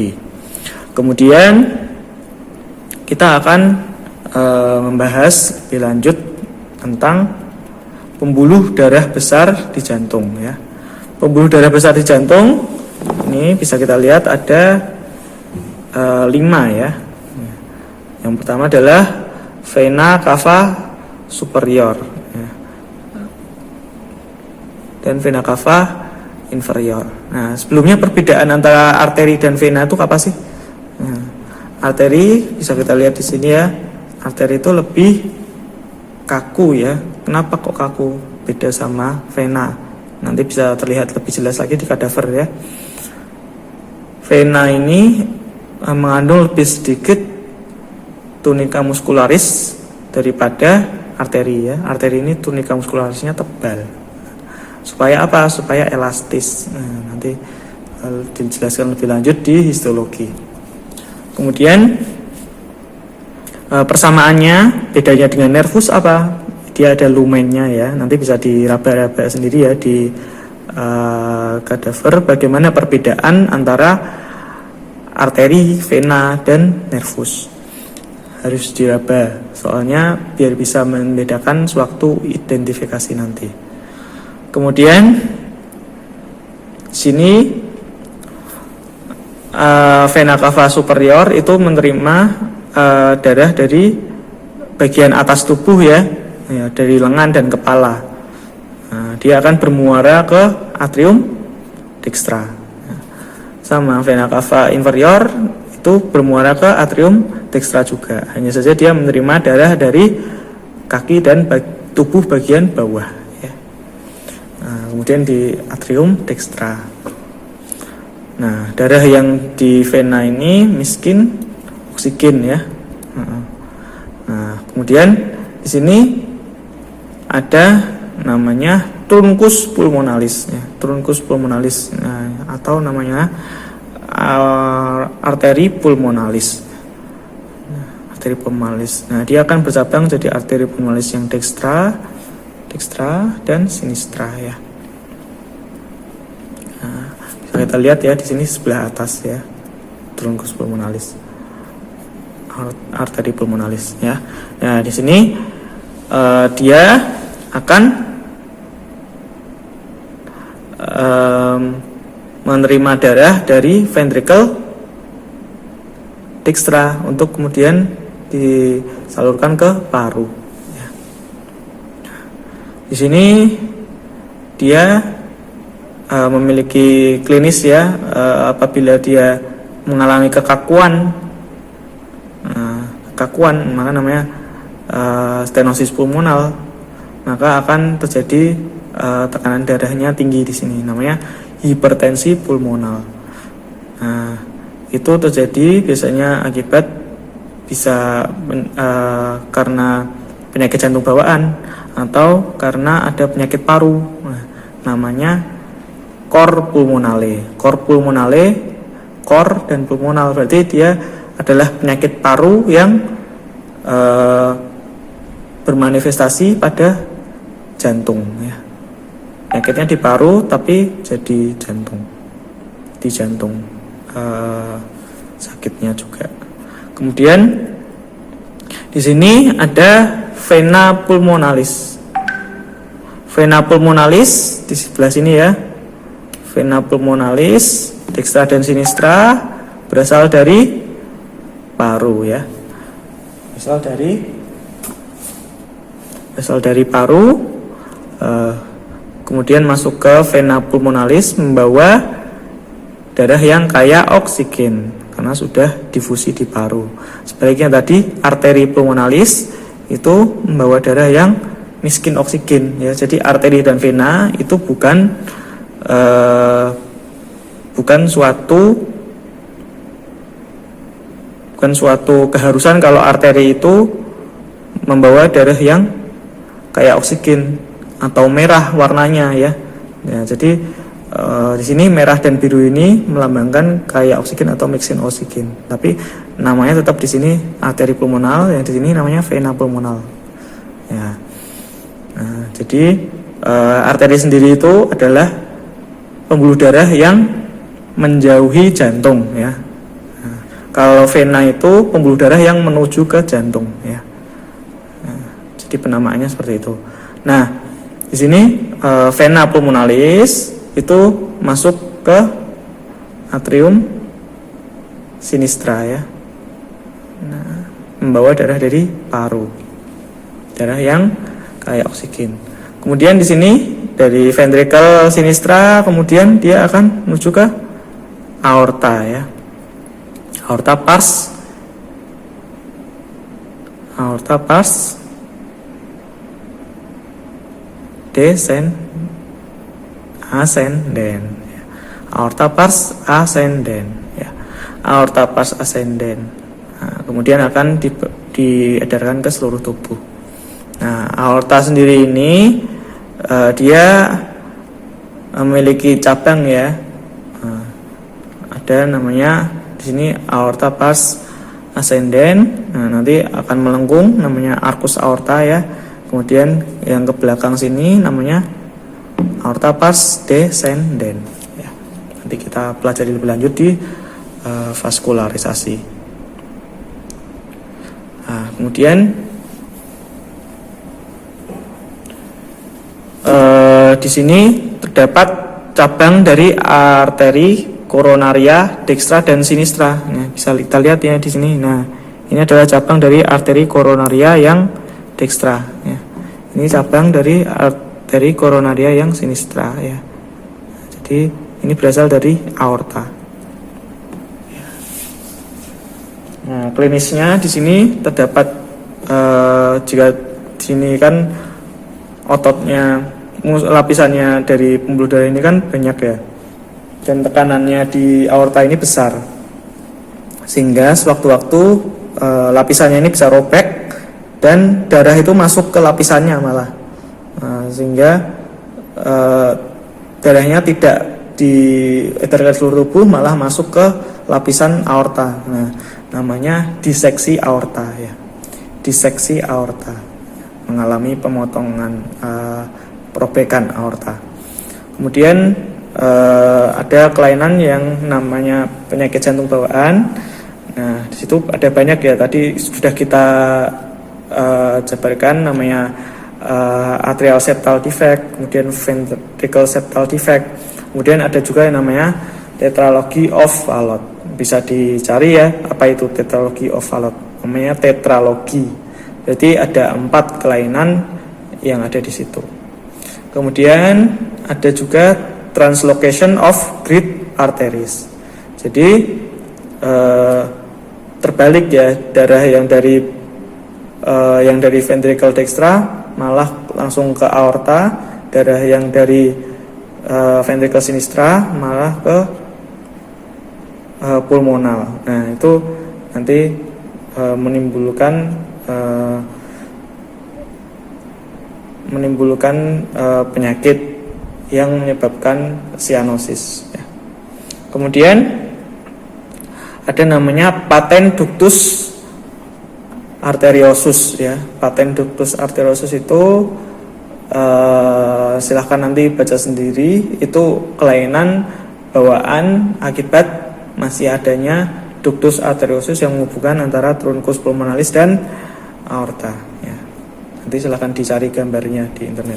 histologi. Kemudian kita akan membahas lebih lanjut tentang pembuluh darah besar di jantung ya. Pembuluh darah besar di jantung ini bisa kita lihat ada 5 ya. Yang pertama adalah vena cava superior ya, dan vena cava inferior. Nah, sebelumnya perbedaan antara arteri dan vena itu apa sih? Nah, arteri bisa kita lihat di sini ya. Arteri itu lebih kaku ya. Kenapa kok kaku? Beda sama vena. Nanti bisa terlihat lebih jelas lagi di kadaver ya. Vena ini mengandung lebih sedikit tunika muskularis daripada arteri ya. Arteri ini tunika muskularisnya tebal. Supaya apa? Supaya elastis. Nah, nanti dijelaskan lebih lanjut di histologi. Kemudian persamaannya, bedanya dengan nervus apa? Dia ada lumennya ya. Nanti bisa diraba-raba sendiri ya di kadaver bagaimana perbedaan antara arteri, vena, dan nervus. Harus diraba, soalnya biar bisa membedakan sewaktu identifikasi nanti. Kemudian sini vena cava superior itu menerima darah dari bagian atas tubuh ya, dari lengan dan kepala. Nah, dia akan bermuara ke atrium dextra. Sama vena cava inferior itu bermuara ke atrium dextra juga. Hanya saja dia menerima darah dari kaki dan tubuh bagian bawah. Kemudian di atrium dextra. Nah, darah yang di vena ini miskin oksigen ya. Nah, kemudian di sini ada namanya truncus pulmonalis ya. Truncus pulmonalis atau namanya arteri pulmonalis. Arteri pulmonalis. Nah, dia akan bercabang jadi arteri pulmonalis yang dextra dan sinistra ya. Kita lihat ya di sini sebelah atas ya, truncus pulmonalis, arteri pulmonalis ya. Nah, di sini dia akan menerima darah dari ventricle dextra untuk kemudian disalurkan ke paru. Ya. Di sini dia memiliki klinis ya, apabila dia mengalami kekakuan, maka namanya stenosis pulmonal, maka akan terjadi tekanan darahnya tinggi di sini, namanya hipertensi pulmonal. Nah, itu terjadi biasanya akibat karena penyakit jantung bawaan atau karena ada penyakit paru. Nah, namanya cor pulmonale, cor dan pulmonal, berarti dia adalah penyakit paru yang bermanifestasi pada jantung ya. Penyakitnya di paru tapi jadi jantung, di jantung sakitnya juga. Kemudian di sini ada vena pulmonalis. Vena pulmonalis di sebelah sini ya. Vena pulmonalis dextra dan sinistra berasal dari paru ya. Berasal dari paru, kemudian masuk ke vena pulmonalis membawa darah yang kaya oksigen karena sudah difusi di paru. Sebaliknya tadi arteri pulmonalis itu membawa darah yang miskin oksigen ya. Jadi arteri dan vena itu bukan suatu keharusan kalau arteri itu membawa darah yang kayak oksigen atau merah warnanya ya. Jadi di sini merah dan biru ini melambangkan kayak oksigen atau mixin oksigen. Tapi namanya tetap di sini arteri pulmonal, yang di sini namanya vena pulmonal. Ya. Nah, jadi arteri sendiri itu adalah pembuluh darah yang menjauhi jantung ya. Kalau vena itu pembuluh darah yang menuju ke jantung ya. Nah, jadi penamaannya seperti itu. Nah, di sini vena pulmonalis itu masuk ke atrium sinistra ya. Nah, membawa darah dari paru. Darah yang kayak oksigen. Kemudian di sini dari ventricle sinistra kemudian dia akan menuju ke aorta ya. Aorta pars ascendens. Aorta pars ascendens ya. Aorta pars ascendens. Nah, kemudian akan diedarkan ke seluruh tubuh. Nah, aorta sendiri ini dia memiliki cabang ya. Ada namanya di sini aorta pars ascendens. Nah, nanti akan melengkung namanya arcus aorta ya. Kemudian yang ke belakang sini namanya aorta pars descendens ya. Nanti kita pelajari lebih lanjut di vaskularisasi. Nah, kemudian di sini terdapat cabang dari arteri koronaria dextra dan sinistra. Nah, bisa kita lihat ya di sini. Nah, ini adalah cabang dari arteri koronaria yang dextra ya. Ini cabang dari arteri koronaria yang sinistra ya. Jadi ini berasal dari aorta. Nah, klinisnya di sini terdapat jika di sini kan ototnya lapisannya dari pembuluh darah ini kan banyak ya, dan tekanannya di aorta ini besar, sehingga sewaktu-waktu lapisannya ini bisa robek dan darah itu masuk ke lapisannya malah, sehingga darahnya tidak diedarkan seluruh tubuh, malah masuk ke lapisan aorta. Nah, namanya diseksi aorta ya. Diseksi aorta, mengalami pemotongan perobekan aorta. Kemudian ada kelainan yang namanya penyakit jantung bawaan. Nah, di situ ada banyak ya, tadi sudah kita jabarkan, namanya atrial septal defect, kemudian ventricle septal defect. Kemudian ada juga yang namanya tetralogy of Fallot. Bisa dicari ya, apa itu tetralogy of Fallot? Namanya tetralogy. Jadi ada 4 kelainan yang ada di situ. Kemudian ada juga translocation of great arteries. Jadi terbalik ya, darah yang dari ventricle dextra malah langsung ke aorta, darah yang dari ventricle sinistra malah ke pulmonal. Nah, itu nanti menimbulkan penyakit yang menyebabkan cyanosis ya. Kemudian ada namanya patent ductus arteriosus ya. Patent ductus arteriosus itu silahkan nanti baca sendiri. Itu kelainan bawaan akibat masih adanya ductus arteriosus yang menghubungkan antara truncus pulmonalis dan aorta ya. Nanti silahkan dicari gambarnya di internet.